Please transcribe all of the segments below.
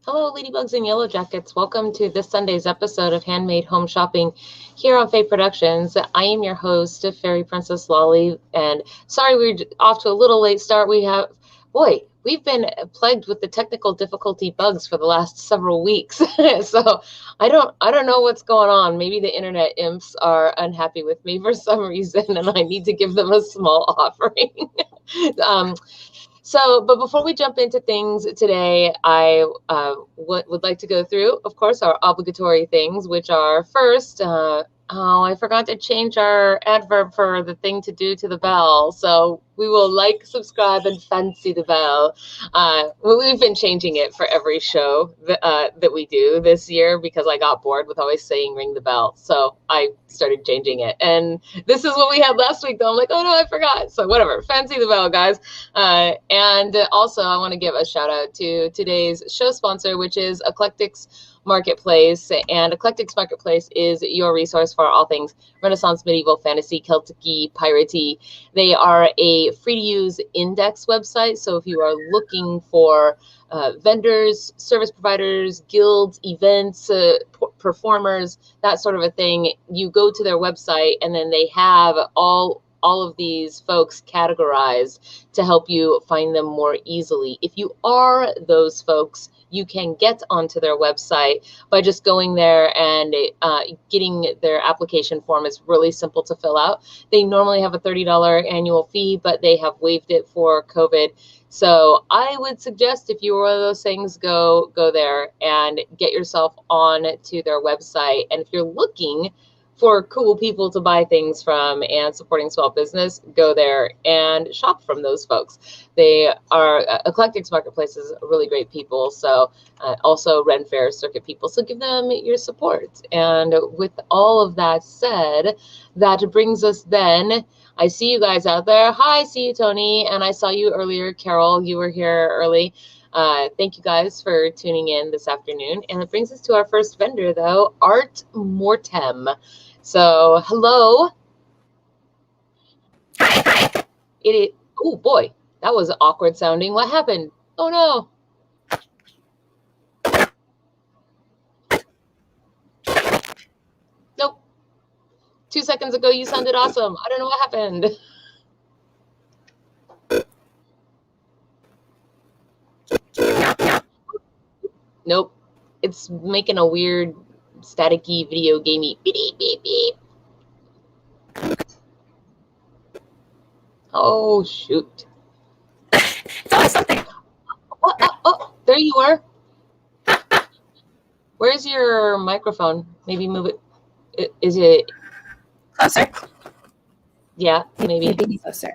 Hello, Ladybugs and Yellow Jackets. Welcome to this Sunday's episode of Handmade Home Shopping here on Faye Productions. I am your host, Fairy Princess Lolly, and sorry we're off to a little late start. We've been plagued with the technical difficulty bugs for the last several weeks. So I don't know what's going on. Maybe the internet imps are unhappy with me for some reason, and I need to give them a small offering. But before we jump into things today, I would like to go through, of course, our obligatory things, which are first, I forgot to change our adverb for the thing to do to the bell. So we will like, subscribe, and fancy the bell. We've been changing it for every show that we do this year because I got bored with always saying ring the bell. So I started changing it. And this is what we had last week, though. I'm like, oh, no, I forgot. So whatever. Fancy the bell, guys. And also, I want to give a shout out to today's show sponsor, which is Eclectics Marketplace. And Eclectics Marketplace is your resource for all things Renaissance, medieval, fantasy, Celtic-y, piratey. They are a free-to-use index website. So if you are looking for vendors, service providers, guilds, events, performers, that sort of a thing, you go to their website and then they have all of these folks categorized to help you find them more easily. If you are those folks, you can get onto their website by just going there and getting their application form. Is really simple to fill out. They normally have a $30 annual fee, but they have waived it for COVID. So I would suggest if you were one of those things, go there and get yourself on to their website. And if you're looking for cool people to buy things from and supporting small business, go there and shop from those folks. They are Eclectics Marketplace is really great people. So also Renfest circuit people. So give them your support. And with all of that said, that brings us then. I see you guys out there. Hi, see you, Tony. And I saw you earlier, Carol. You were here early. Thank you guys for tuning in this afternoon. And it brings us to our first vendor, though, Art Mortem. So, hello. Oh boy, that was awkward sounding. What happened? Oh no. Nope. 2 seconds ago, you sounded awesome. I don't know what happened. Nope. It's making a weird staticky video gamey beep beep beep. Oh shoot. It's always something. Oh, there you are. Where's your microphone? Maybe move it. Is it closer? Yeah, maybe closer.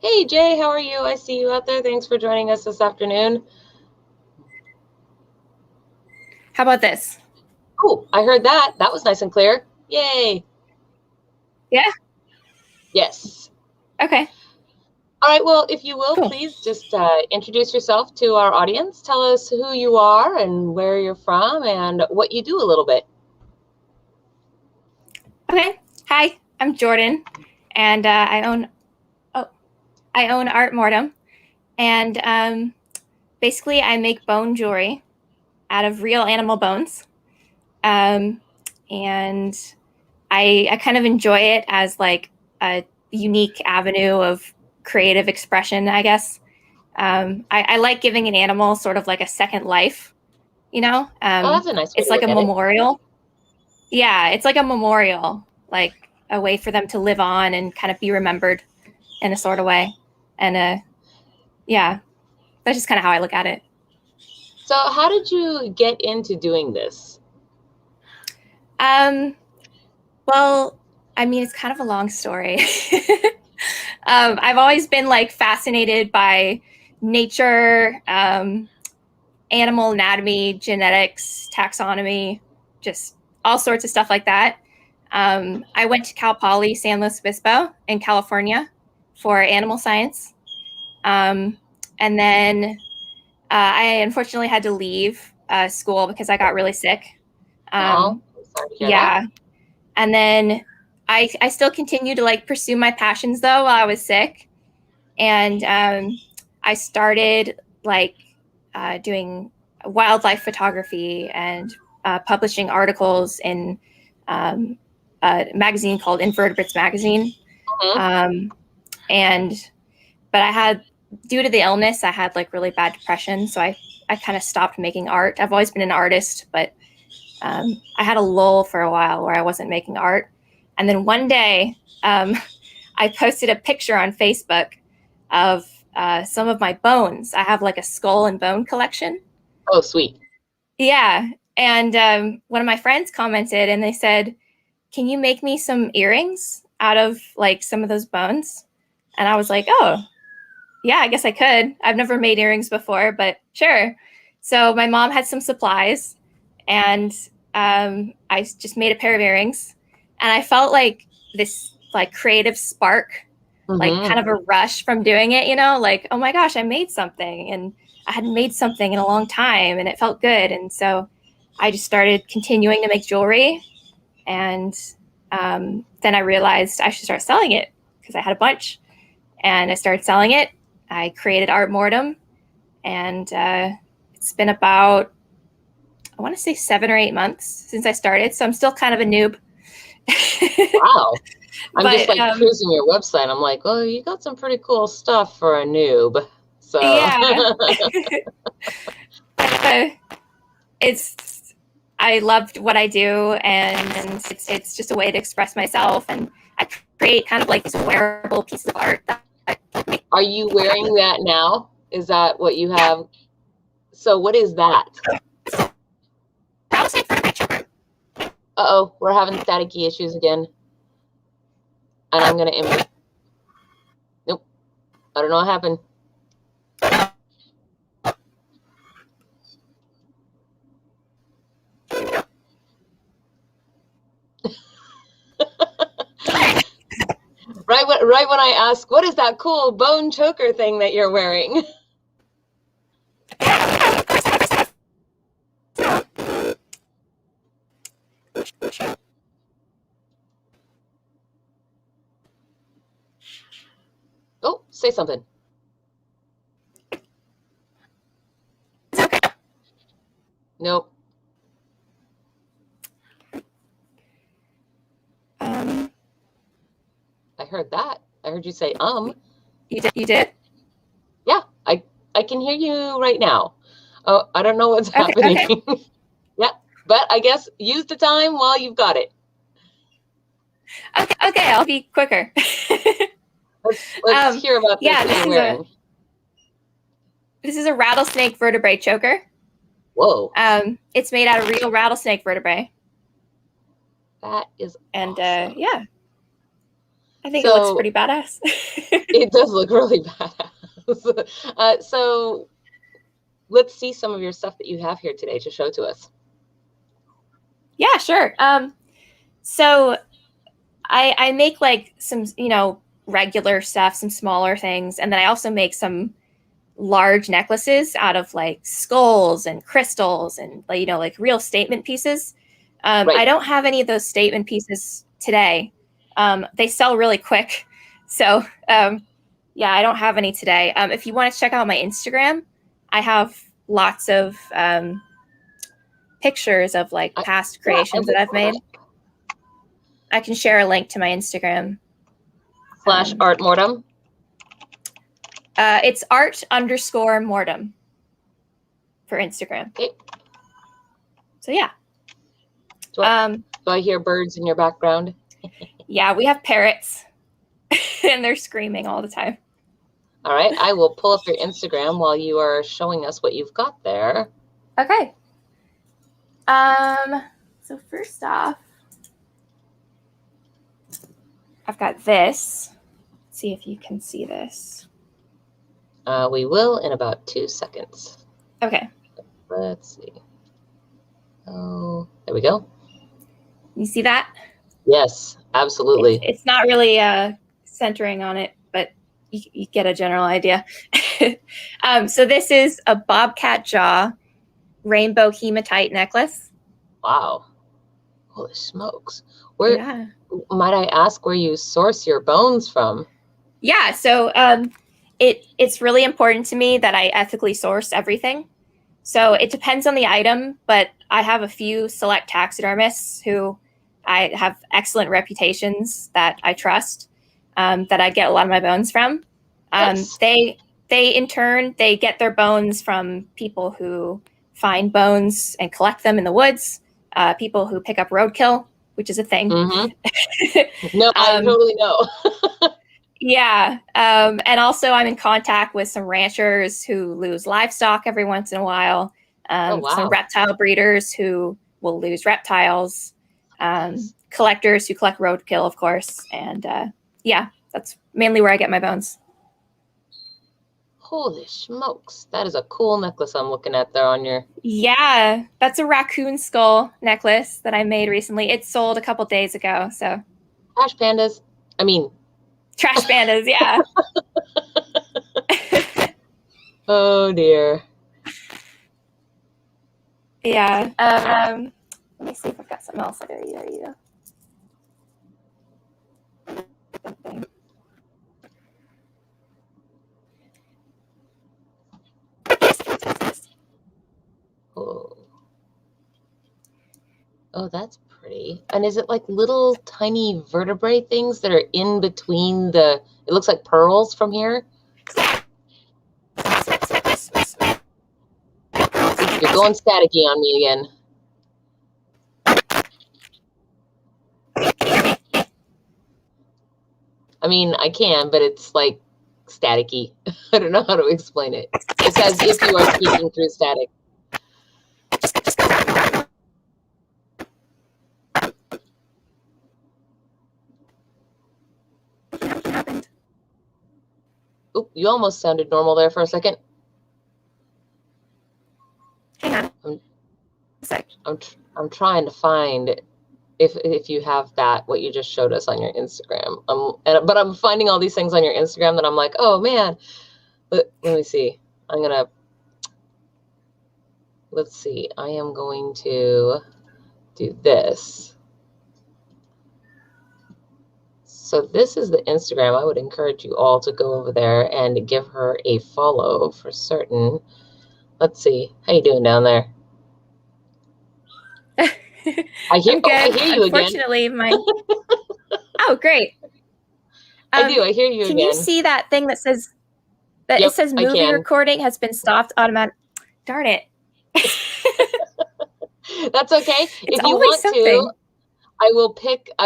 Hey Jay, how are you? I see you out there. Thanks for joining us this afternoon. How about this? Oh, I heard that. That was nice and clear. Yay. Yeah? Yes. Okay. All right. Well, if you will, cool. Please just introduce yourself to our audience. Tell us who you are and where you're from and what you do a little bit. Okay. Hi, I'm Jordan, and I own Art Mortem, and basically I make bone jewelry out of real animal bones, and I kind of enjoy it as like a unique avenue of creative expression, I guess. I like giving an animal sort of like a second life, you know? That's a nice way it's to like look a at it. memorial. Yeah, it's like a memorial, like a way for them to live on and kind of be remembered in a sort of way. And yeah, that's just kind of how I look at it. So how did you get into doing this? Well, I mean, it's kind of a long story. I've always been like fascinated by nature, animal anatomy, genetics, taxonomy, just all sorts of stuff like that. I went to Cal Poly San Luis Obispo in California for animal science. And then I unfortunately had to leave school because I got really sick. Sorry to hear that. And then I still continued to like pursue my passions though while I was sick. And I started like doing wildlife photography and publishing articles in a magazine called Invertebrates Magazine. But I had, due to the illness, I had like really bad depression. So I kind of stopped making art. I've always been an artist, but I had a lull for a while where I wasn't making art. And then one day I posted a picture on Facebook of some of my bones. I have like a skull and bone collection. Oh, sweet. Yeah. And one of my friends commented and they said, can you make me some earrings out of like some of those bones? And I was like, oh, yeah, I guess I could. I've never made earrings before, but sure. So my mom had some supplies and I just made a pair of earrings and I felt like this like creative spark, like kind of a rush from doing it, you know, like, oh my gosh, I made something and I hadn't made something in a long time and it felt good. And so I just started continuing to make jewelry. And then I realized I should start selling it because I had a bunch and I started selling it. I created Art Mortem and it's been about, I want to say 7 or 8 months since I started. So I'm still kind of a noob. Wow. I'm just like cruising your website. I'm like, oh, you got some pretty cool stuff for a noob. So yeah. I loved what I do and it's just a way to express myself. And I create kind of like these wearable pieces of art. Are you wearing that now? Is that what you have? So what is that? Uh-oh, we're having staticky issues again. And I'm going to image. Nope. I don't know what happened. Right when I ask, what is that cool bone choker thing that you're wearing? Oh, say something. Nope. I heard that. I heard you say, You did? Yeah, I can hear you right now. Oh, I don't know what's happening. Okay. Yeah, but I guess use the time while you've got it. Okay, I'll be quicker. Let's hear about this that you're wearing. This is a rattlesnake vertebrae choker. Whoa. It's made out of real rattlesnake vertebrae. That is and awesome. Yeah. I think it looks pretty badass. It does look really badass. So let's see some of your stuff that you have here today to show to us. Yeah, sure. So I make like some, you know, regular stuff, some smaller things. And then I also make some large necklaces out of like skulls and crystals and, you know, like real statement pieces. Right. I don't have any of those statement pieces today. They sell really quick. So, yeah, I don't have any today. If you want to check out my Instagram, I have lots of pictures of like past creations that I've made. I can share a link to my Instagram. / Art Mortem? It's art_mortem for Instagram. Okay. So, yeah. Do I hear birds in your background? Yeah, we have parrots and they're screaming all the time. All right, I will pull up your Instagram while you are showing us what you've got there. Okay. So first off, I've got this. Let's see if you can see this. We will in about 2 seconds. Okay. Let's see. Oh, there we go. You see that? Yes, absolutely. It's not really centering on it, but you get a general idea. So this is a bobcat jaw rainbow hematite necklace. Wow. Holy smokes. Where might I ask where you source your bones from? Yeah, so it's really important to me that I ethically source everything. So it depends on the item, but I have a few select taxidermists who I have excellent reputations that I trust, that I get a lot of my bones from. Nice. They in turn, they get their bones from people who find bones and collect them in the woods, people who pick up roadkill, which is a thing. No, I totally know. Yeah. And also I'm in contact with some ranchers who lose livestock every once in a while. Oh, wow. Some reptile breeders who will lose reptiles. Collectors who collect roadkill, of course. And yeah, that's mainly where I get my bones. Holy smokes. That is a cool necklace I'm looking at there on your... Yeah, that's a raccoon skull necklace that I made recently. It sold a couple days ago, so... Trash pandas. I mean... Trash pandas, yeah. Oh, dear. Yeah. Let me see if I've got something else. There you go. Oh, that's pretty. And is it like little tiny vertebrae things that are in between the... It looks like pearls from here? You're going staticky on me again. I mean, I can, but it's like staticky. I don't know how to explain it. It's as if you are speaking through static. Oop, you almost sounded normal there for a second. Hang on. I'm trying to find if you have that, what you just showed us on your Instagram. But I'm finding all these things on your Instagram that I'm like, oh man. Let me see. Let's see. I am going to do this. So this is the Instagram. I would encourage you all to go over there and give her a follow for certain. Let's see. How you doing down there? I hear you Unfortunately, again. Oh, great. I do. I hear you again. Can you see that thing that says that it says movie recording has been stopped automatically? Darn it. That's okay. If you want to, I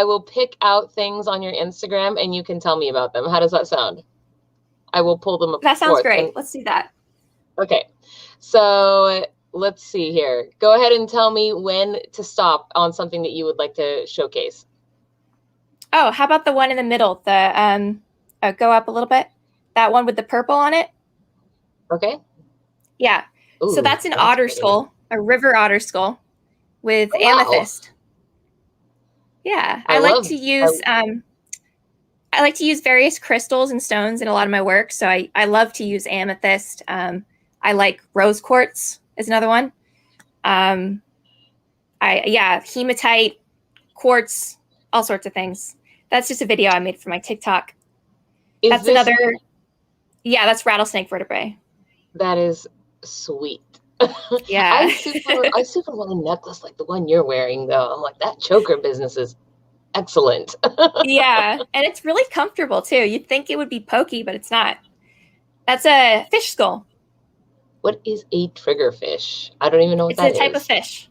will pick out things on your Instagram and you can tell me about them. How does that sound? I will pull them up. That sounds great. Let's do that. Okay. So let's see here. Go ahead and tell me when to stop on something that you would like to showcase. Oh, how about the one in the middle? The go up a little bit. That one with the purple on it. Okay. Yeah. Ooh, so that's an otter skull, a river otter skull with amethyst. Yeah, I like to use various crystals and stones in a lot of my work. So I love to use amethyst. I like rose quartz is another one. Hematite, quartz, all sorts of things. That's just a video I made for my TikTok. That's rattlesnake vertebrae. That is sweet. Yeah. I super want a necklace like the one you're wearing though. I'm like, that choker business is excellent. Yeah, and it's really comfortable too. You'd think it would be pokey, but it's not. That's a fish skull. What is a triggerfish? I don't even know what that is. It's a type of fish.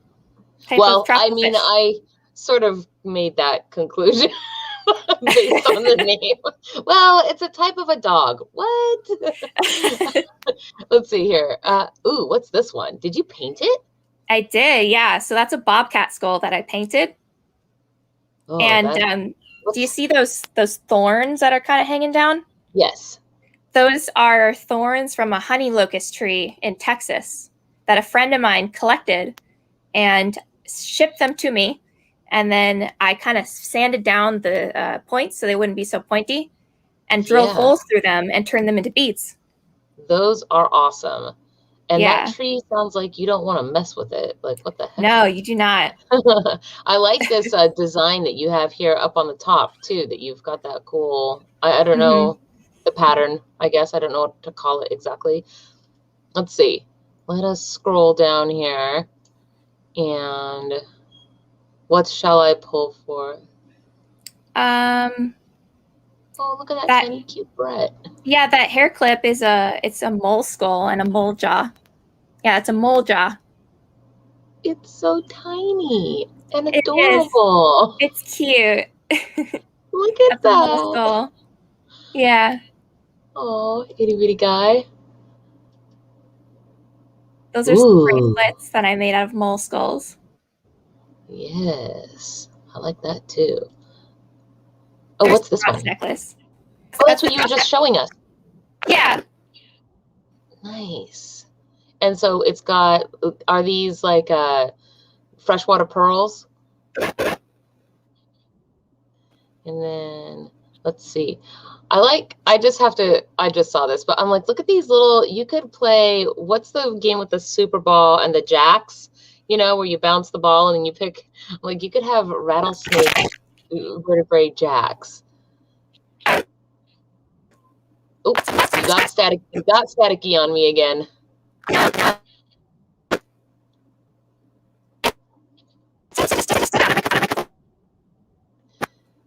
I sort of made that conclusion based on the name. Well, it's a type of a dog. What? Let's see here. Ooh, what's this one? Did you paint it? I did, yeah. So that's a bobcat skull that I painted. Oh, and do you see those thorns that are kind of hanging down? Yes. Those are thorns from a honey locust tree in Texas that a friend of mine collected and shipped them to me. And then I kind of sanded down the points so they wouldn't be so pointy and drilled holes through them and turned them into beads. Those are awesome. And that tree sounds like you don't want to mess with it. Like, what the heck? No, you do not. I like this design that you have here up on the top, too, that you've got that cool, I don't know, the pattern, I guess. I don't know what to call it exactly. Let's see. let us scroll down here. And what shall I pull for? Oh, look at that tiny cute Brett. Yeah, that hair clip is it's a mole skull and a mole jaw. Yeah, it's a mole jaw. It's so tiny and adorable. It's cute. Look at that. Mole skull. Yeah. Oh, itty bitty guy. Those are some bracelets that I made out of mole skulls. Yes, I like that too. Oh, what's this one? Necklace. Oh, that's what you were just showing us. Yeah. Nice. And so it's got, are these like freshwater pearls? And then, let's see. I just saw this, but I'm like, look at these little, you could play, what's the game with the super ball and the jacks, you know, where you bounce the ball and then you pick, like you could have rattlesnake vertebrae jacks. Oops, you got staticky on me again.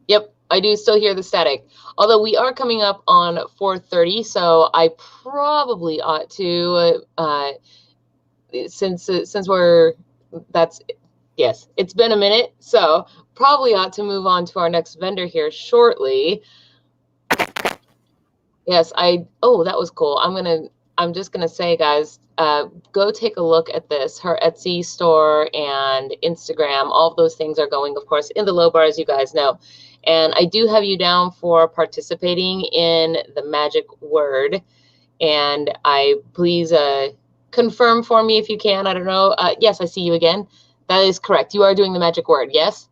Yep, I do still hear the static. Although we are coming up on 4:30, so I probably ought to, since yes, it's been a minute, so probably ought to move on to our next vendor here shortly. Yes, oh, that was cool. I'm just gonna say, guys, go take a look at this. Her Etsy store and Instagram, all of those things are going, of course, in the low bar, as you guys know. And I do have you down for participating in the magic word. And please confirm for me if you can. I don't know. Yes, I see you again. That is correct. You are doing the magic word. Yes?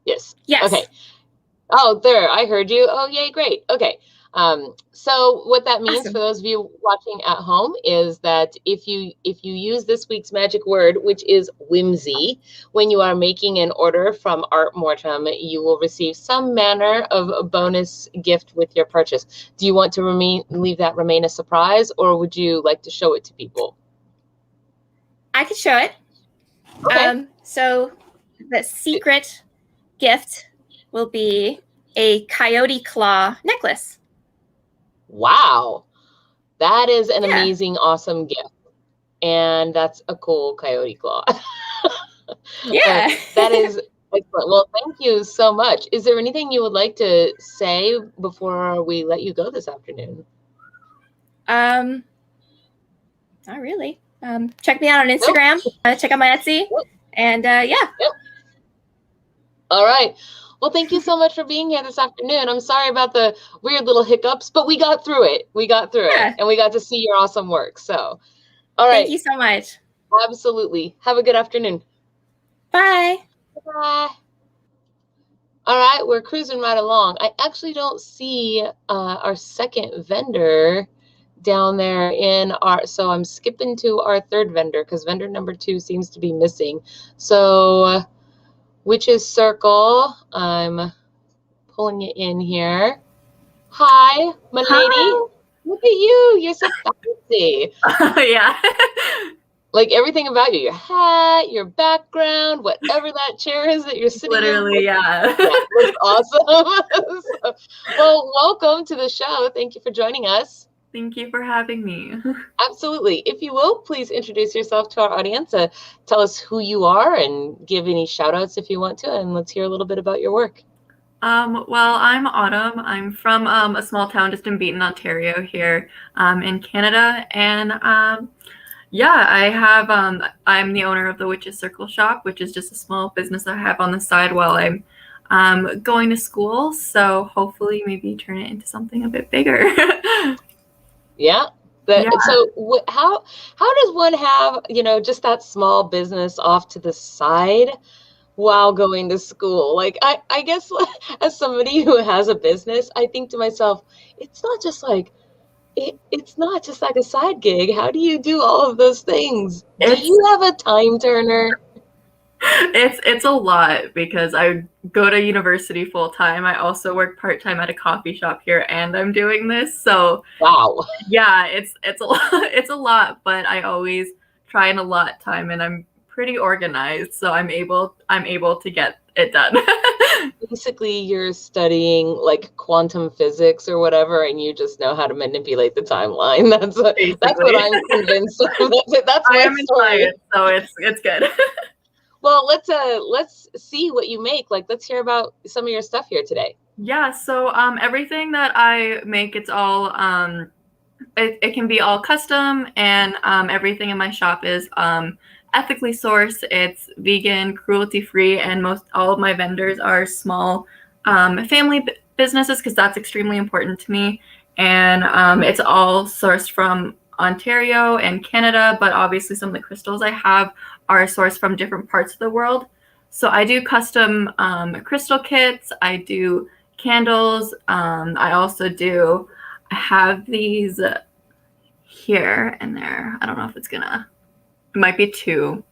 Yes. Yes. Okay. Oh, there. I heard you. Oh, yay. Great. Okay. So what that means for those of you watching at home is that if you use this week's magic word, which is whimsy, when you are making an order from Art Mortem, you will receive some manner of a bonus gift with your purchase. Do you want to leave that remain a surprise, or would you like to show it to people? I could show it. Okay. So the secret gift will be a coyote claw necklace. Wow, that is an amazing, awesome gift. And that's a cool coyote claw. Yeah. That is excellent. Well, thank you so much. Is there anything you would like to say before we let you go this afternoon? Not really. Check me out on Instagram. Nope. Check out my Etsy. Yep. And yeah. Yep. All right. Well, thank you so much for being here this afternoon. I'm sorry about the weird little hiccups, but we got through it. We got through it, and we got to see your awesome work. So, all right. Thank you so much. Absolutely. Have a good afternoon. Bye. Bye. All right, we're cruising right along. I actually don't see our second vendor down there so I'm skipping to our third vendor because vendor number 2 seems to be missing. So Witch's Circle, I'm pulling you in here. Hi, my lady. Look at you. You're so fancy. Yeah. Like everything about you, your hat, your background, whatever that chair is that you're sitting in. Yeah. That's awesome. Well, welcome to the show. Thank you for joining us. Thank you for having me. Absolutely. If you will, please introduce yourself to our audience. Tell us who you are and give any shout outs if you want to. And let's hear a little bit about your work. Well, I'm Autumn. I'm from a small town just in Beaton, Ontario here in Canada. And yeah, I'm the owner of the Witch's Circle shop, which is just a small business I have on the side while I'm going to school. So hopefully maybe turn it into something a bit bigger. Yeah. So how does one have, just that small business off to the side while going to school? Like, I guess as somebody who has a business, I think to myself, it's not just like a side gig. How do you do all of those things? Do you have a time turner? It's a lot because I go to university full time. I also work part time at a coffee shop here, and I'm doing this. So Wow. yeah, it's a lot. It's a lot, but I always try and allot time, and I'm pretty organized, so I'm able to get it done. Basically, you're studying like quantum physics or whatever, and you just know how to manipulate the timeline. That's what I'm convinced of. That's I my am in story. science, so it's good. Well, let's see what you make. Like, let's hear about some of your stuff here today. Yeah, so everything that I make, it's all it can be all custom, and everything in my shop is ethically sourced. It's vegan, cruelty free, and all of my vendors are small family businesses because that's extremely important to me. And it's all sourced from Ontario and Canada, but obviously some of the crystals I have are sourced from different parts of the world. So I do custom crystal kits. I do candles. I also do. I have these here and there. I don't know if it might be too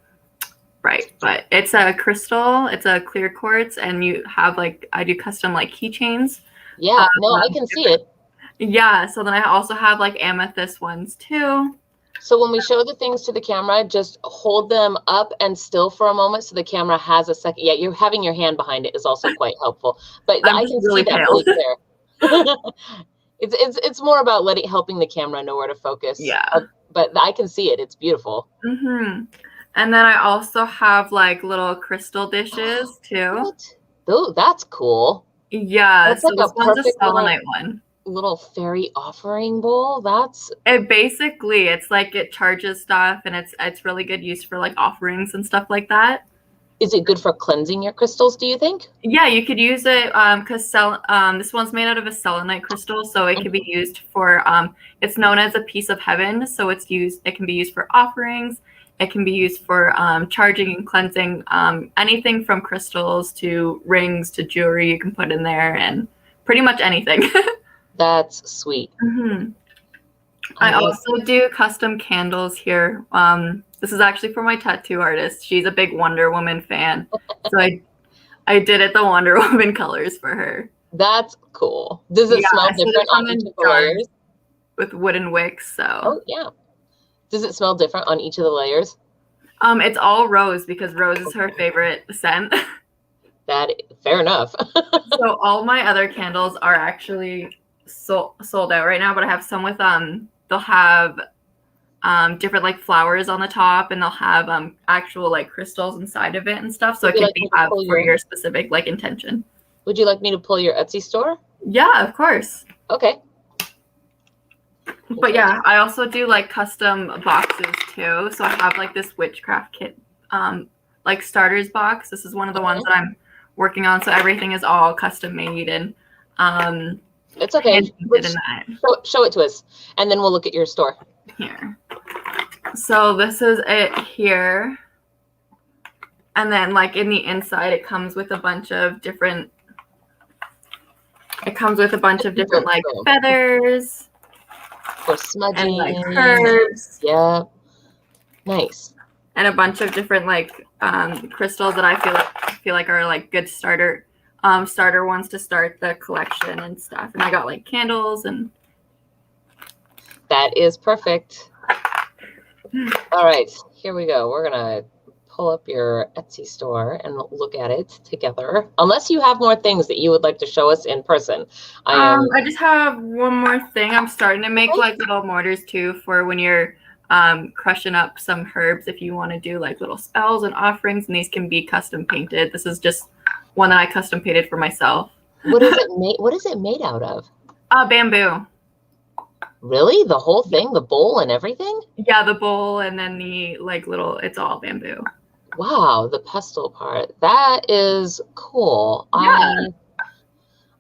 bright, but it's a crystal. It's a clear quartz, and you have I do custom keychains. Yeah, no, I can see it. Yeah, so then I also have amethyst ones too. So when we show the things to the camera, just hold them up and still for a moment so the camera has a second. Yeah, you're having your hand behind it is also quite helpful. But I can really see that really clear. It's more about helping the camera know where to focus. Yeah. But I can see it. It's beautiful. Mm-hmm. And then I also have little crystal dishes too. What? Oh, that's cool. Yeah, that's so this one's a selenite one. Little fairy offering bowl. Basically it's it charges stuff, and it's really good use for offerings and stuff like that. Is it good for cleansing your crystals, do you think? Yeah, you could use it because this one's made out of a selenite crystal, so it can be used for it's known as a piece of heaven, so it can be used for offerings. It can be used for charging and cleansing, anything from crystals to rings to jewelry you can put in there, and pretty much anything. That's sweet. Mm-hmm. I also do custom candles here. This is actually for my tattoo artist. She's a big Wonder Woman fan. So I did it the Wonder Woman colors for her. That's cool. Does it smell different on each of the layers? With wooden wicks, so. Oh, yeah. Does it smell different on each of the layers? It's all rose because rose is her favorite scent. Fair enough. So all my other candles are actually sold out right now, but I have some with they'll have different flowers on the top, and they'll have actual crystals inside of it and stuff, so it can be for your specific intention. Would you like me to pull your Etsy store? Yeah, of course. Okay. But yeah, I also do custom boxes too. So I have this witchcraft kit starters box. This is one of the ones that I'm working on, so everything is all custom made, and it's okay. Show it to us, and then we'll look at your store. Here. So this is it here. And then in the inside, it comes with a bunch of different feathers. For smudging. And curves. Yeah. Nice. And a bunch of different crystals that I feel like are good starter ones to start the collection and stuff. And I got candles and. That is perfect. All right, here we go. We're gonna pull up your Etsy store and look at it together. Unless you have more things that you would like to show us in person. I just have one more thing. I'm starting to make little mortars too for when you're crushing up some herbs. If you want to do little spells and offerings, and these can be custom painted. This is just one that I custom painted for myself. What is it made? What is it made out of? Bamboo. Really? The whole thing? The bowl and everything? Yeah, the bowl, and then the little, it's all bamboo. Wow, the pestle part. That is cool. Yeah.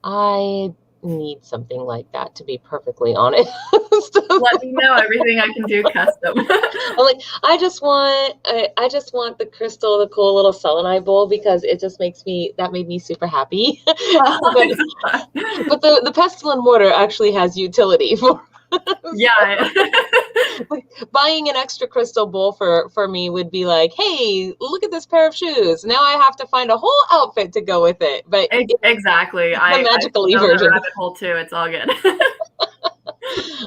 I need something like that, to be perfectly honest. Let me know everything I can do custom. I'm I just want the crystal, the cool little selenite bowl, because it just made me super happy. But the pestle and mortar actually has utility for. Yeah. Like, buying an extra crystal bowl for me would be like, hey, look at this pair of shoes. Now I have to find a whole outfit to go with it. But exactly. the magical I version. rabbit hole too. It's all good.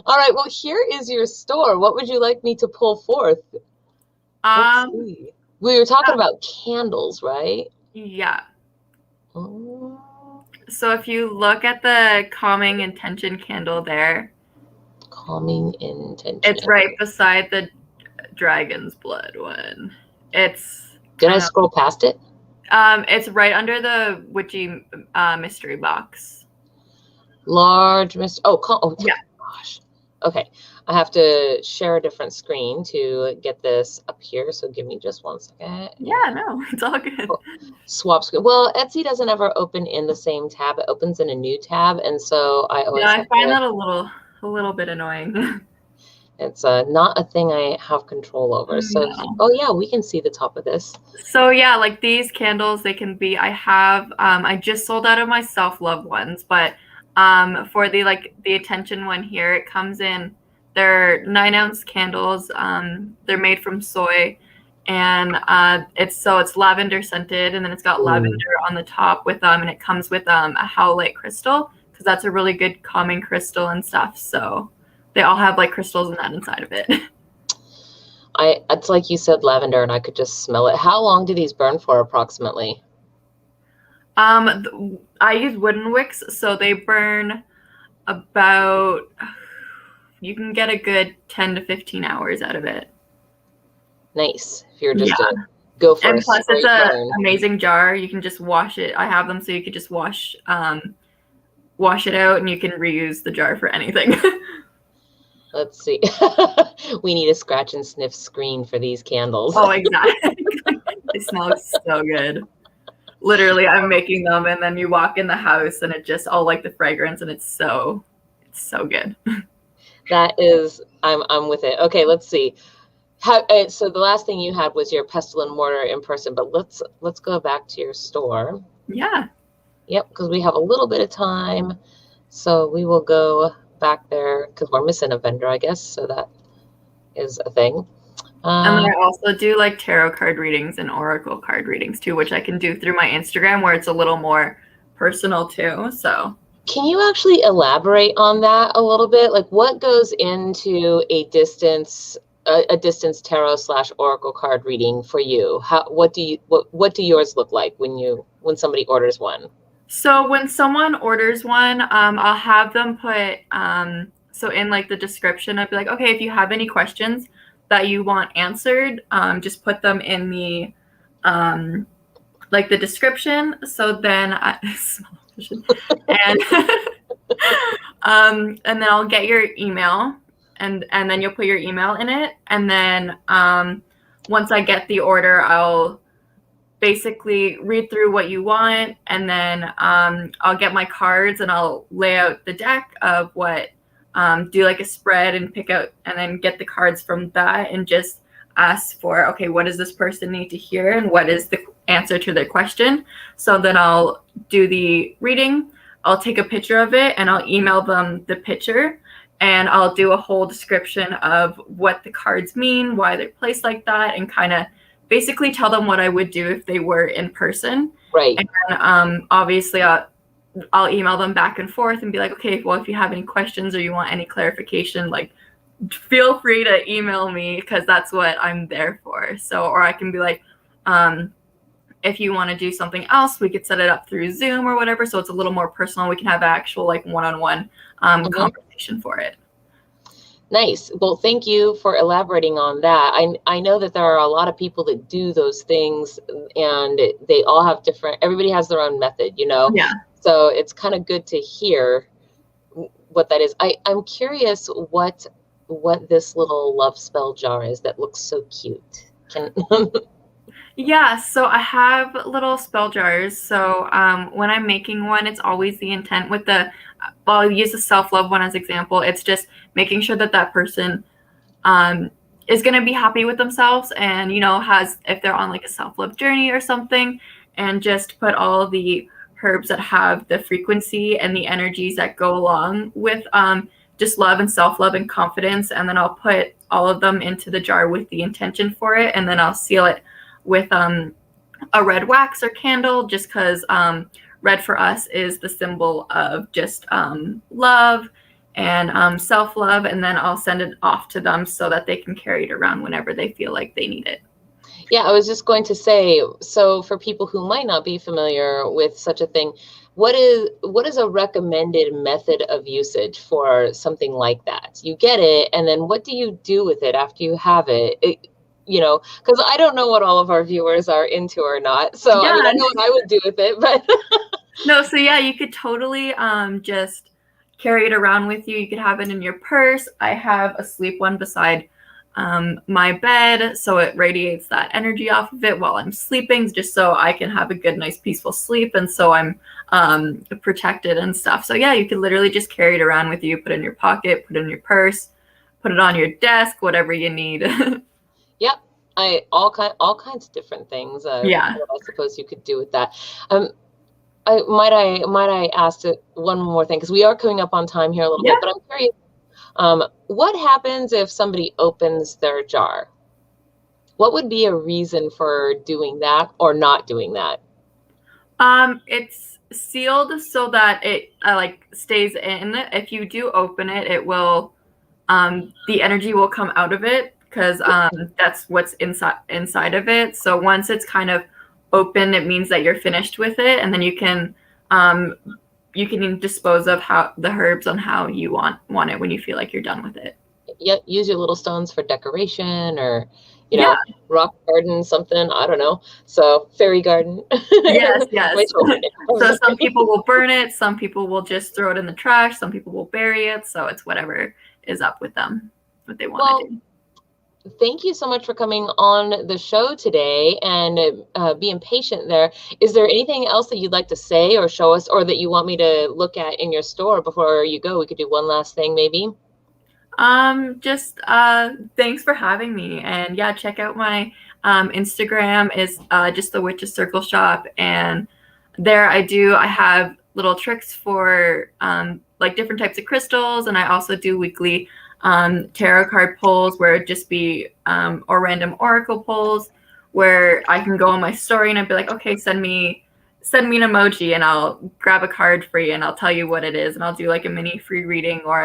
All right. Well, here is your store. What would you like me to pull forth? Let's see. We were talking about candles, right? Yeah. Oh. So if you look at the calming intention candle there, Calming intention. it's right beside the dragon's blood one. It's Did I scroll past it? It's right under the witchy mystery box. Large mystery. Oh, yeah. Gosh. Okay. I have to share a different screen to get this up here. So give me just 1 second. Yeah, no, it's all good. Swap screen. Well, Etsy doesn't ever open in the same tab. It opens in a new tab. And so I always I find that a little bit annoying. It's not a thing I have control over. So, oh yeah, we can see the top of this. So yeah, like these candles, they can be, I just sold out of my self-love ones, but for the attention one here, it comes in, they're 9-ounce candles. They're made from soy, and it's lavender scented, and then it's got lavender on the top with and it comes with a howlite crystal, because that's a really good calming crystal and stuff. So they all have like crystals and that inside of it. It's like you said, lavender, and I could just smell it. How long do these burn for approximately? I use wooden wicks, so they burn about, you can get a good 10 to 15 hours out of it. Nice. If you're just go for and plus it's an amazing jar. You can just wash it. I have them so you could just wash it out, and you can reuse the jar for anything. Let's see. We need a scratch and sniff screen for these candles. Oh, exactly. They smell so good. Literally, I'm making them, and then you walk in the house, and it just all like the fragrance, and it's so good. That is, I'm with it. Okay, let's see. So the last thing you had was your pestle and mortar in person, but let's go back to your store. Yeah. Yep, because we have a little bit of time, so we will go back there because we're missing a vendor, I guess. So that is a thing. And I also do like tarot card readings and oracle card readings too, which I can do through my Instagram, where it's a little more personal too. So can you actually elaborate on that a little bit? Like, what goes into a distance tarot / oracle card reading for you? What do yours look like when somebody orders one? So when someone orders one, I'll have them put so in like the description, I'd be like, okay, if you have any questions that you want answered, just put them in the like the description. So then and then I'll get your email, and then you'll put your email in it, and then once I get the order, I'll basically read through what you want, and then I'll get my cards and I'll lay out the deck of what, do like a spread and pick out, and then get the cards from that and just ask for, okay, what does this person need to hear and what is the answer to their question. So then I'll do the reading, I'll take a picture of it, and I'll email them the picture, and I'll do a whole description of what the cards mean, why they're placed like that, and kind of basically tell them what I would do if they were in person. Right. And obviously I'll email them back and forth and be like, okay, well, if you have any questions or you want any clarification, like, feel free to email me, because that's what I'm there for. So, or I can be like, if you want to do something else, we could set it up through Zoom or whatever. So it's a little more personal. We can have actual like one-on-one conversation for it. Nice. Well, thank you for elaborating on that. I know that there are a lot of people that do those things, and they all have everybody has their own method, you know? Yeah. So it's kind of good to hear what that is. I'm curious what this little love spell jar is that looks so cute. Yeah, so I have little spell jars. So when I'm making one, it's always the intent with I'll use the self-love one as example. It's just making sure that that person is going to be happy with themselves, and, you know, if they're on like a self-love journey or something, and just put all the herbs that have the frequency and the energies that go along with just love and self-love and confidence. And then I'll put all of them into the jar with the intention for it, and then I'll seal it with a red wax or candle, just because red for us is the symbol of just love and self-love, and then I'll send it off to them so that they can carry it around whenever they feel like they need it. Yeah, I was just going to say, so for people who might not be familiar with such a thing, what is a recommended method of usage for something like that? You get it, and then what do you do with it after you have it? You know, because I don't know what all of our viewers are into or not. So yeah. I mean, I know what I would do with it, but no, so yeah, you could totally just carry it around with you. You could have it in your purse. I have a sleep one beside my bed, so it radiates that energy off of it while I'm sleeping, just so I can have a good, nice, peaceful sleep, and so I'm protected and stuff. So yeah, you could literally just carry it around with you, put it in your pocket, put it in your purse, put it on your desk, whatever you need. Yep, all kinds of different things. Yeah, I suppose you could do with that. Might I ask one more thing, because we are coming up on time here a little bit, but I'm curious. What happens if somebody opens their jar? What would be a reason for doing that or not doing that? It's sealed so that it like stays in. If you do open it, it will the energy will come out of it, because that's what's inside of it. So once it's kind of open, it means that you're finished with it, and then you can dispose of the herbs on how you want it when you feel like you're done with it. Yeah, use your little stones for decoration, or know, rock garden, something, I don't know. So fairy garden. Yes. So some people will burn it, some people will just throw it in the trash, some people will bury it. So it's whatever is up with them, what they want to do. Thank you so much for coming on the show today and being patient there. Is there anything else that you'd like to say or show us, or that you want me to look at in your store before you go? We could do one last thing maybe. Just thanks for having me, and yeah, check out my Instagram is just the Witch's Circle Shop, and there I have little tricks for like different types of crystals, and I also do weekly tarot card pulls where it'd just be or random oracle pulls where I can go on my story and I'd be like, okay, send me an emoji and I'll grab a card for you and I'll tell you what it is, and I'll do like a mini free reading, or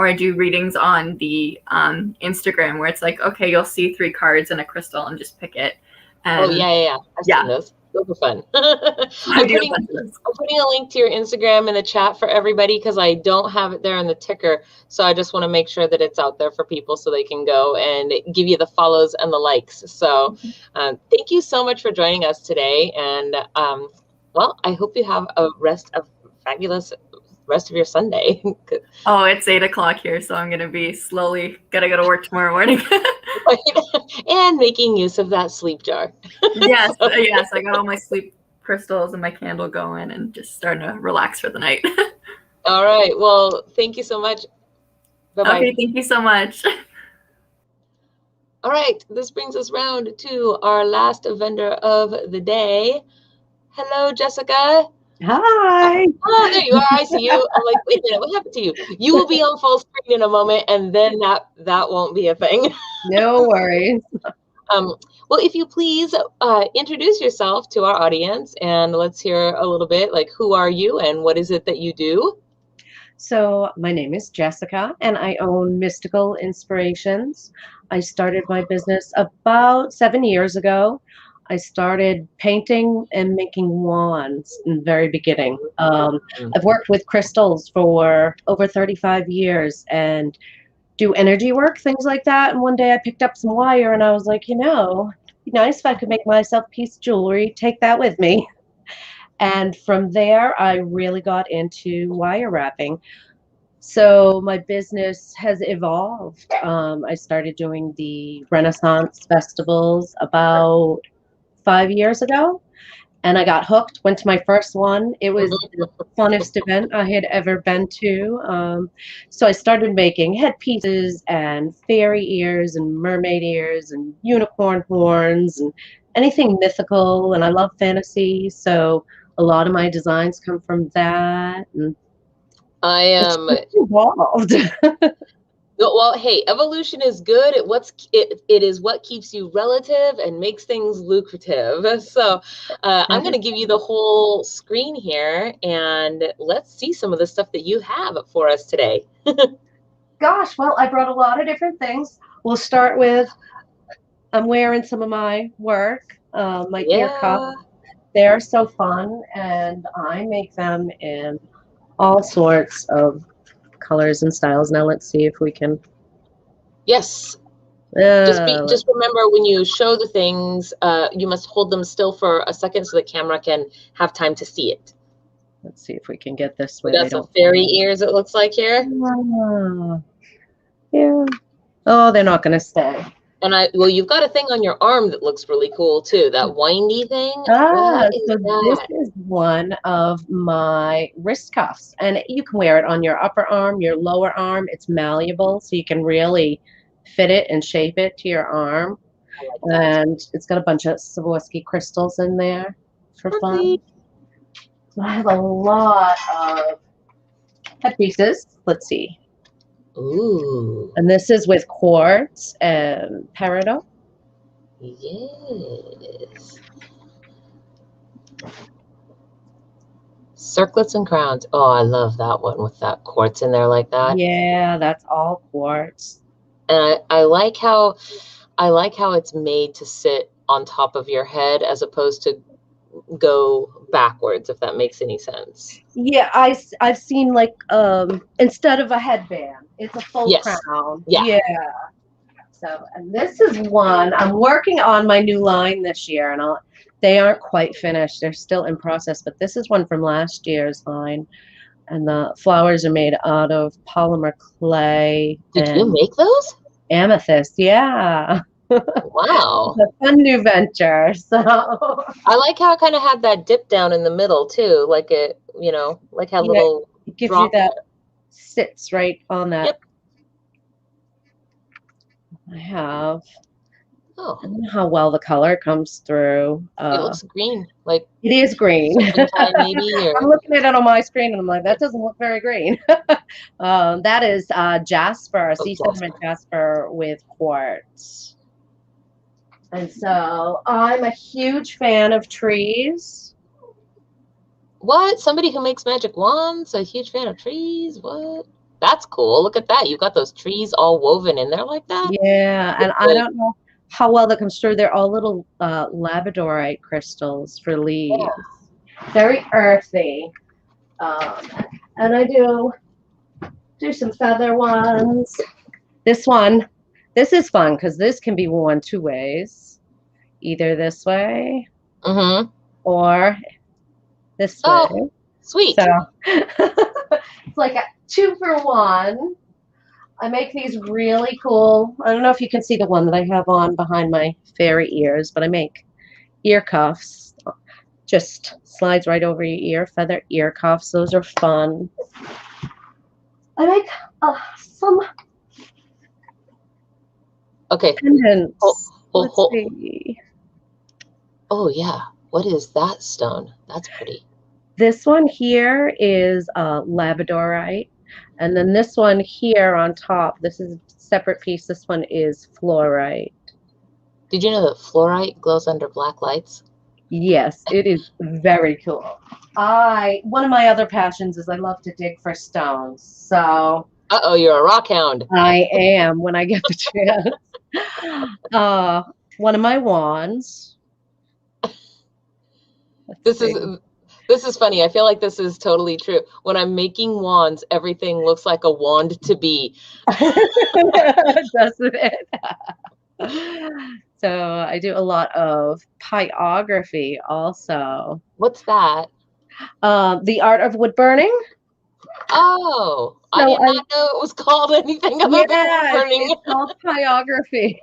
I do readings on the Instagram where it's like, okay, you'll see 3 cards and a crystal and just pick it. And oh yeah. I've seen those. Those are fun. I'm putting a link to your Instagram in the chat for everybody because I don't have it there in the ticker. So I just want to make sure that it's out there for people so they can go and give you the follows and the likes. So thank you so much for joining us today. And well, I hope you have a fabulous rest of your Sunday. Oh, it's 8 o'clock here, so I'm going to be gotta go to work tomorrow morning. And making use of that sleep jar. Yes, I got all my sleep crystals and my candle going and just starting to relax for the night. All right. Well, thank you so much. Bye-bye. Okay, thank you so much. All right. This brings us round to our last vendor of the day. Hello, Jessica. Hi. Oh, there you are. I see you. I'm like, wait a minute, what happened to you? You will be on full screen in a moment, and then that won't be a thing. No worries. Well, if you please introduce yourself to our audience, and let's hear a little bit, like, who are you and what is it that you do? So my name is Jessica, and I own Mystical Inspirations. I started my business about 7 years ago. I started painting and making wands in the very beginning. I've worked with crystals for over 35 years and do energy work, things like that. And one day I picked up some wire and I was like, it'd be nice if I could make myself a piece of jewelry, take that with me. And from there, I really got into wire wrapping. So my business has evolved. I started doing the Renaissance festivals about 5 years ago, and I got hooked, went to my first one. It was the funnest event I had ever been to. So I started making headpieces and fairy ears and mermaid ears and unicorn horns and anything mythical, and I love fantasy, so a lot of my designs come from that. And I am involved. Well, hey, evolution is good. It is what keeps you relative and makes things lucrative. So I'm going to give you the whole screen here, and let's see some of the stuff that you have for us today. Gosh, well, I brought a lot of different things. We'll start with, I'm wearing some of my work, my ear cuffs. They're so fun, and I make them in all sorts of colors and styles. Now let's see if we can. Yes. Just remember, when you show the things, you must hold them still for a second so the camera can have time to see it. Let's see if we can get this way. We got some fairy ears, it looks like here. Yeah. Oh, they're not going to stay. And well, you've got a thing on your arm that looks really cool too. That windy thing. This is one of my wrist cuffs, and you can wear it on your upper arm, your lower arm. It's malleable, so you can really fit it and shape it to your arm. And it's got a bunch of Swarovski crystals in there for fun. So I have a lot of headpieces. Let's see. Ooh. And this is with quartz and peridot. Yes. Circlets and crowns. Oh, I love that one with that quartz in there like that. Yeah, that's all quartz. And I like how it's made to sit on top of your head as opposed to go backwards, if that makes any sense. Yeah, I've seen like instead of a headband, it's a full crown. Yeah. So, and this is one I'm working on my new line this year, and they aren't quite finished. They're still in process, but this is one from last year's line, and the flowers are made out of polymer clay. Did you make those? Amethyst, yeah. Wow. It's a fun new venture. So I like how it kind of had that dip down in the middle too, like it, like how little it gives you that sits right on that. Yep. I have. Oh, I don't know how well the color comes through. It looks green, like it is green. Maybe, or... I'm looking at it on my screen, and I'm like, that doesn't look very green. That is jasper, sea sediment jasper with quartz. And so I'm a huge fan of trees. What? Somebody who makes magic wands, a huge fan of trees? What? That's cool. Look at that. You've got those trees all woven in there like that. Yeah, and I don't know how well that comes through. They're all little labradorite crystals for leaves. Yeah. Very earthy. And I do some feather ones. This is fun because this can be worn two ways. Either this way or this way. Oh, sweet. So it's like a 2-for-1. I make these really cool. I don't know if you can see the one that I have on behind my fairy ears, but I make ear cuffs. Just slides right over your ear, feather ear cuffs. Those are fun. I make some pendants. Let's see. Oh, yeah. What is that stone? That's pretty. This one here is labradorite. And then this one here on top, this is a separate piece. This one is fluorite. Did you know that fluorite glows under black lights? Yes, it is very cool. One of my other passions is I love to dig for stones. So uh-oh, you're a rock hound. I am when I get the chance. One of my wands. This is funny. I feel like this is totally true. When I'm making wands, everything looks like a wand to be. Doesn't it? So I do a lot of pyrography also. What's that? The art of wood burning. Oh, so I did not know it was called anything other than wood burning. It's called pyrography.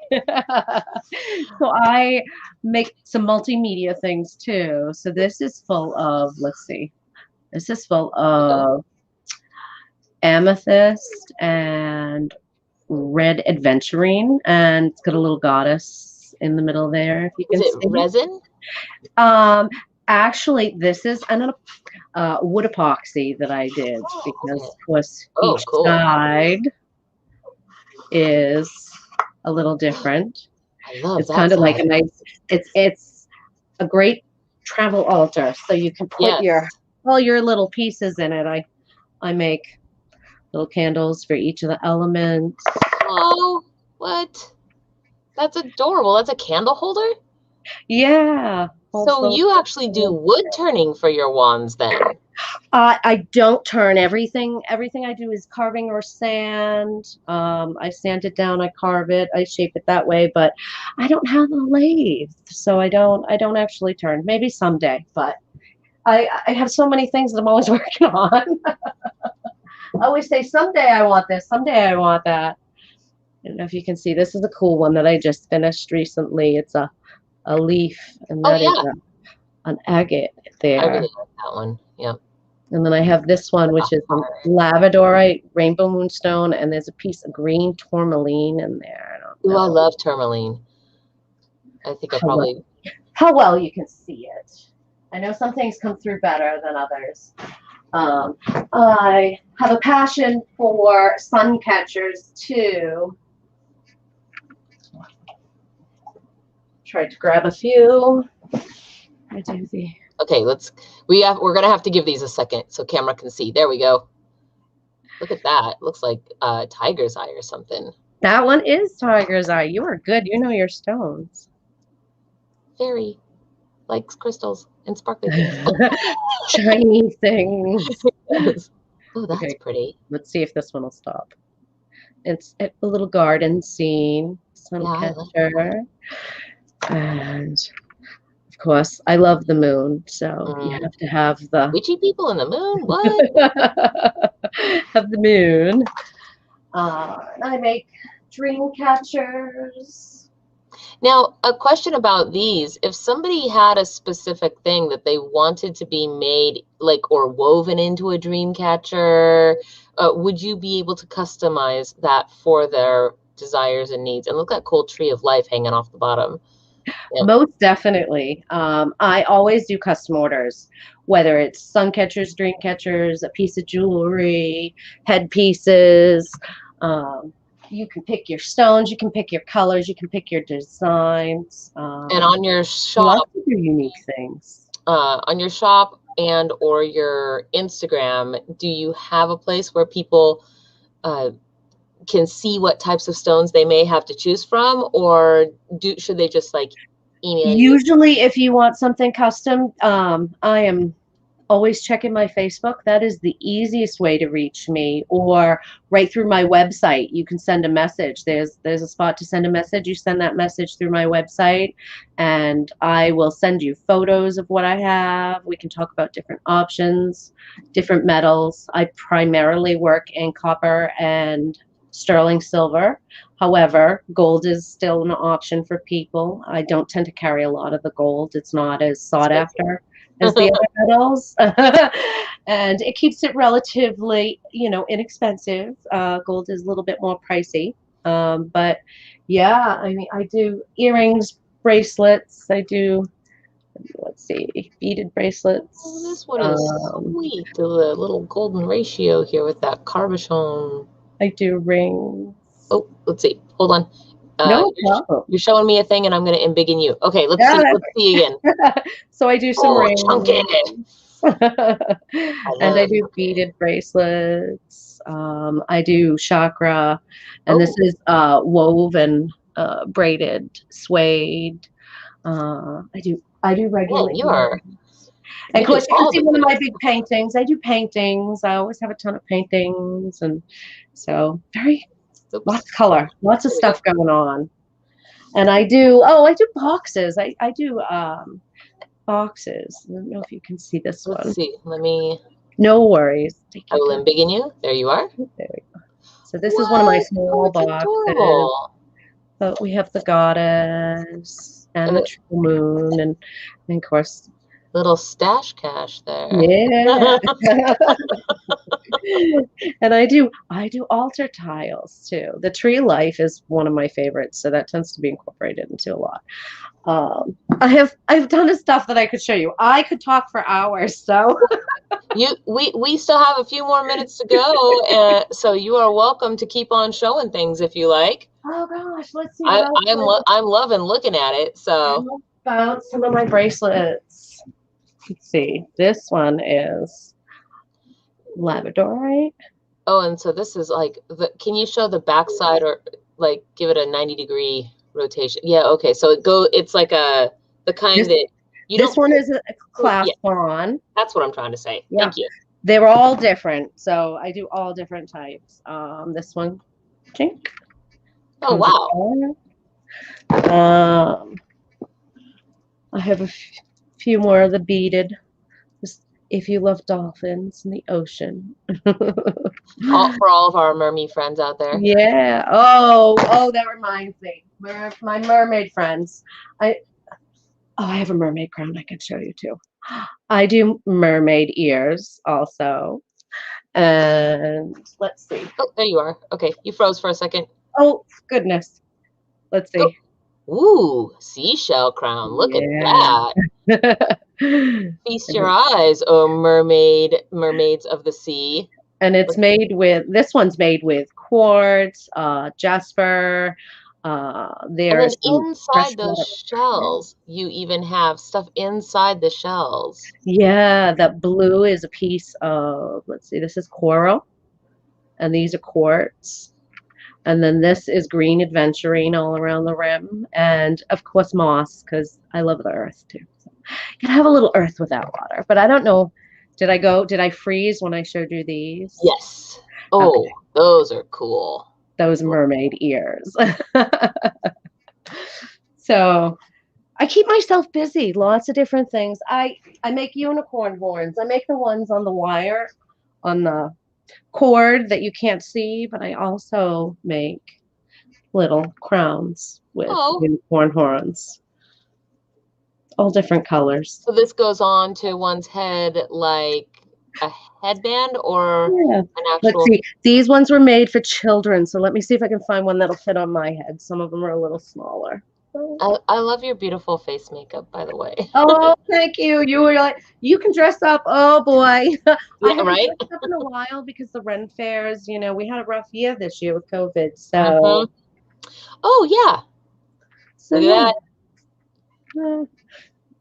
So I make some multimedia things too. So this is full of, let's see, this is full of amethyst and red adventurine, and it's got a little goddess in the middle there. If you can see. Is it resin? Actually, this is wood epoxy that I did because it was each side. is a little different. I love It's that kind of like side. a nice, it's a great travel altar. So you can put Yes. all your little pieces in it. I make little candles for each of the elements. Oh, what? That's adorable. That's a candle holder? Yeah. So you actually do wood turning for your wands then? I don't turn everything. Everything I do is carving or sand. I sand it down, I carve it, I shape it that way, but I don't have a lathe, so I don't actually turn. Maybe someday, but I have so many things that I'm always working on. I always say someday I want this, someday I want that. I don't know if you can see. This is a cool one that I just finished recently. It's a leaf, and that is an agate there. I really like that one. Yeah. And then I have this one, which is labradorite, rainbow moonstone, and there's a piece of green tourmaline in there. I don't know. Ooh, I love tourmaline. I think I probably... How well you can see it. I know some things come through better than others. I have a passion for sun catchers, too. Tried to grab a few. I do the... Okay, we're gonna have to give these a second so camera can see. There we go. Look at that. Looks like tiger's eye or something. That one is tiger's eye. You are good. You know your stones. Fairy likes crystals and sparkly things. Shiny things. Oh, that's pretty. Let's see if this one will stop. It's a little garden scene. Sun catcher. And of course, I love the moon, so you have to have the witchy people in the moon. What? Have the moon. And I make dream catchers. Now, a question about these: if somebody had a specific thing that they wanted to be made, like or woven into a dream catcher, would you be able to customize that for their desires and needs? And look at that cool tree of life hanging off the bottom. Yeah. Most definitely. I always do custom orders, whether it's sun catchers, dream catchers, a piece of jewelry, headpieces. You can pick your stones, you can pick your colors, you can pick your designs. And on your shop, lots of unique things. On your shop and or your Instagram, do you have a place where people can see what types of stones they may have to choose from, or should they just like email you? Usually if you want something custom, I am always checking my Facebook. That is the easiest way to reach me, or right through my website. You can send a message. There's a spot to send a message. You send that message through my website and I will send you photos of what I have. We can talk about different options, different metals. I primarily work in copper and sterling silver. However, gold is still an option for people. I don't tend to carry a lot of the gold. It's not as sought after as the other metals. And it keeps it relatively, inexpensive. Gold is a little bit more pricey. But yeah, I mean, I do earrings, bracelets. I do, let's see, beaded bracelets. Oh, this one is sweet. The little golden ratio here with that cabochon. I do rings. Oh, let's see. Hold on. No problem. You're showing me a thing, and I'm going to embiggen you. Okay, let's see again. So I do some rings. Chunky. And I do beaded bracelets. I do chakra, and this is woven, braided, suede. I do regular. You are. And of course, you can see one of my big paintings. I do paintings. I always have a ton of paintings, and so lots of color, lots of stuff going on. And I do boxes. I do boxes. I don't know if you can see this one. Let's see. Let me. No worries. I will embiggen you. There you are. There we go. So this is one of my small boxes. Adorable. But we have the goddess and the true moon, and of course. Little stash cash there. Yeah. And I do altar tiles too. The tree life is one of my favorites, so that tends to be incorporated into a lot. I have a ton of stuff that I could show you. I could talk for hours, so We still have a few more minutes to go, and so you are welcome to keep on showing things if you like. Oh gosh, let's see. What I'm loving looking at it. So how about some of my bracelets? Let's see. This one is Labradorite. oh, and so this is like can you show the back side or like give it a 90-degree rotation? Yeah, okay. So it's like the kind that you this don't. one is a clasp on. That's what I'm trying to say. Yeah. Thank you. They're all different. So I do all different types. This one, chink. Oh wow. I have a few more of the beaded. Just if you love dolphins in the ocean. For all of our mermaid friends out there. Yeah. Oh, that reminds me. My mermaid friends. I have a mermaid crown I can show you too. I do mermaid ears also. And let's see. Oh, there you are. Okay, you froze for a second. Oh, goodness. Let's see. Oh. Ooh, seashell crown. Look at that. Feast your eyes, oh mermaids of the sea. And it's made with, this one's made with quartz, jasper. There's and then inside those shells, you even have stuff inside the shells. Yeah, that blue is a piece of, let's see, this is coral. And these are quartz. And then this is green adventurine all around the rim. And of course moss, because I love the earth too. So you can have a little earth without water. But I don't know, did I freeze when I showed you these? Yes. Oh, okay. Those are cool. Those mermaid ears. So I keep myself busy, lots of different things. I make unicorn horns. I make the ones on the wire, on the cord that you can't see, but I also make little crowns with unicorn horns. All different colors. So this goes on to one's head like a headband or an actual... Let's see. These ones were made for children, so let me see if I can find one that'll fit on my head. Some of them are a little smaller. I love your beautiful face makeup, by the way. Oh, thank you. You were like, you can dress up. Oh boy. Yeah, I haven't right? dressed up in a while because the Renfest, we had a rough year this year with COVID. So oh yeah. So look at that.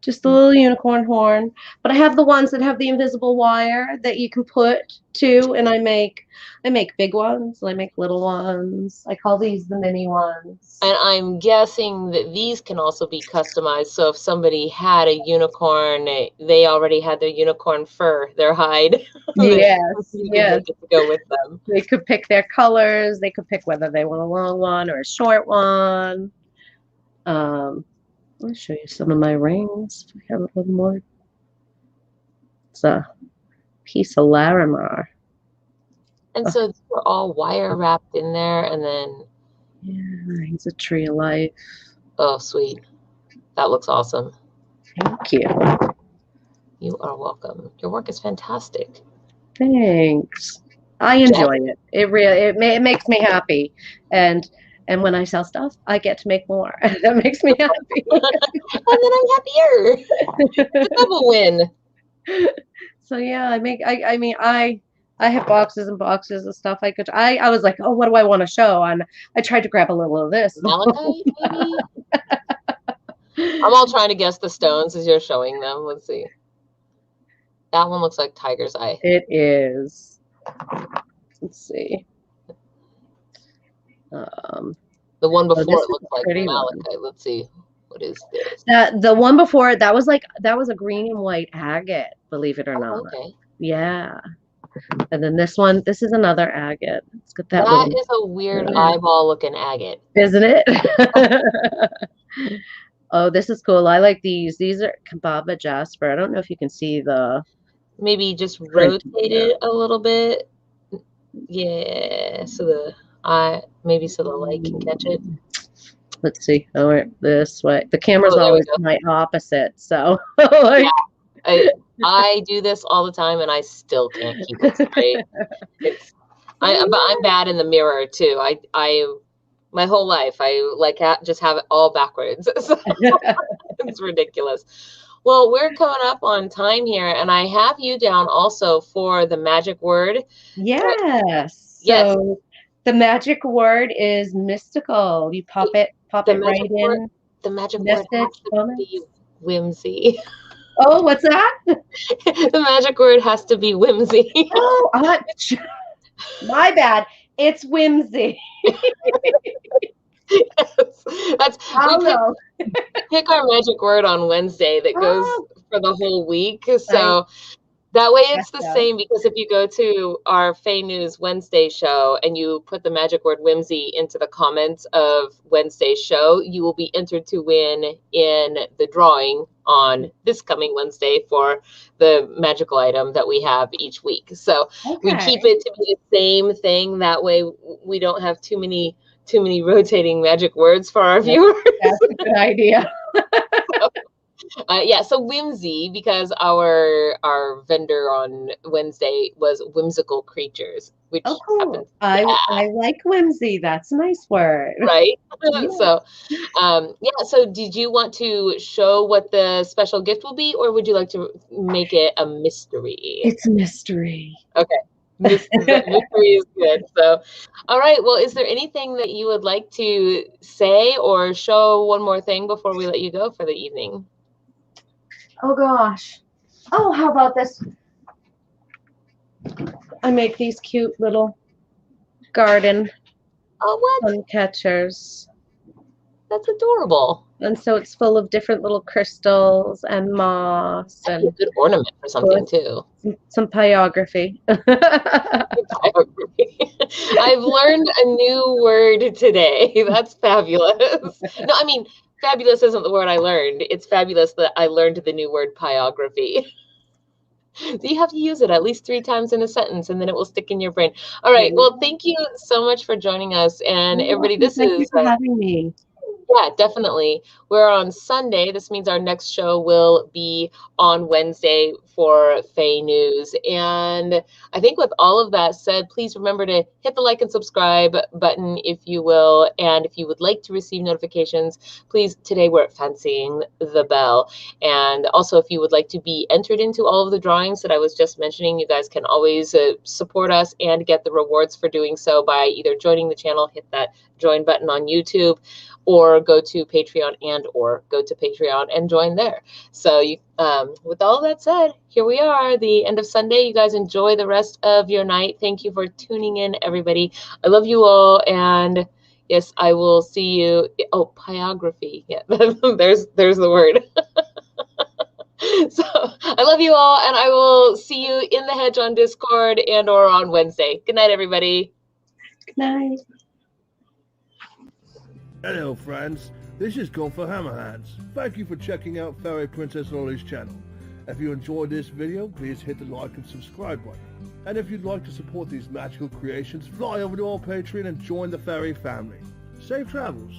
Just a little unicorn horn. But I have the ones that have the invisible wire that you can put to, and I make big ones, and I make little ones. I call these the mini ones. And I'm guessing that these can also be customized. So if somebody had a unicorn, they already had their unicorn fur, their hide. Yes. Get to go with them. They could pick their colors. They could pick whether they want a long one or a short one. Let me show you some of my rings. If I have a little more. It's a piece of LeatherArmor. And so they're all wire wrapped in there, and then... Yeah, he's a tree of life. Oh, sweet. That looks awesome. Thank you. You are welcome. Your work is fantastic. Thanks. I enjoy it. It makes me happy. And when I sell stuff, I get to make more. That makes me happy. And then I'm happier. It's a double win. So yeah, I have boxes and boxes of stuff I was like, oh, what do I want to show? And I tried to grab a little of this. Malachite, maybe? I'm all trying to guess the stones as you're showing them. Let's see. That one looks like tiger's eye. It is. Let's see. The one before it looks like malachite. Let's see. What is this? The one before it, that was a green and white agate, believe it or not. Okay. Yeah. And then this one, this is another agate. Let's get that. That is a weird eyeball looking agate. Isn't it? Oh, this is cool. I like these. These are Kababa Jasper. I don't know if you can see the... Maybe just rotate it a little bit. Yeah. So maybe so the light can catch it. Let's see. Oh, we're this way. The camera's always my opposite. So like, yeah. I do this all the time, and I still can't keep it straight. But I'm bad in the mirror too. My whole life I just have it all backwards. So it's ridiculous. Well, we're coming up on time here, and I have you down also for the magic word. Yes. Yes. So the magic word is mystical. You pop it The right magic word, in. the magic word has Message to comments. be whimsy. Oh, what's that? The magic word has to be whimsy. Oh, my bad. It's whimsy. Yes. That's Oh no. pick our magic word on Wednesday that goes Oh, for the whole week. I So that way it's the gotcha. same, because if you go to our Fae News Wednesday show and you put the magic word whimsy into the comments of Wednesday's show, you will be entered to win in the drawing on this coming Wednesday for the magical item that we have each week. So we Okay. keep it to be the same thing. That way we don't have too many rotating magic words for our viewers. That's a good idea. Yeah, so whimsy, because our vendor on Wednesday was whimsical creatures, which Oh, cool. happens, I like whimsy. That's a nice word. right? Yeah. So, yeah. So, did you want to show what the special gift will be, or would you like to make it a mystery? It's a mystery. Okay, mystery is good. So, all right. Well, is there anything that you would like to say or show one more thing before we let you go for the evening? Oh gosh. Oh, how about this? I make these cute little garden Oh, what? sun catchers. That's adorable. And so it's full of different little crystals and moss That'd be a and good ornament for something too. some pyrography. I've learned a new word today. That's fabulous. No, I mean, fabulous isn't the word I learned. It's fabulous that I learned the new word pyrography. So you have to use it at least 3 times in a sentence, and then it will stick in your brain. All right. Well, thank you so much for joining us. And everybody, this Thank you is for having me. Yeah, definitely. We're on Sunday. This means our next show will be on Wednesday for Fae News. And I think with all of that said, please remember to hit the like and subscribe button if you will. And if you would like to receive notifications, please, today we're fancying the bell. And also, if you would like to be entered into all of the drawings that I was just mentioning, you guys can always support us and get the rewards for doing so by either joining the channel, hit that join button on YouTube, or go to Patreon and join there. So you, with all that said, here we are, the end of Sunday. You guys enjoy the rest of your night. Thank you for tuning in, everybody. I love you all, and yes, I will see you. Oh, pyrography. Yeah, there's the word. So I love you all, and I will see you in the hedge on Discord and or on Wednesday. Good night, everybody. Good night. Hello friends, this is Gone for Hammerhands. Thank you for checking out Fairy Princess Lolly's channel. If you enjoyed this video, please hit the like and subscribe button. And if you'd like to support these magical creations, fly over to our Patreon and join the fairy family. Safe travels!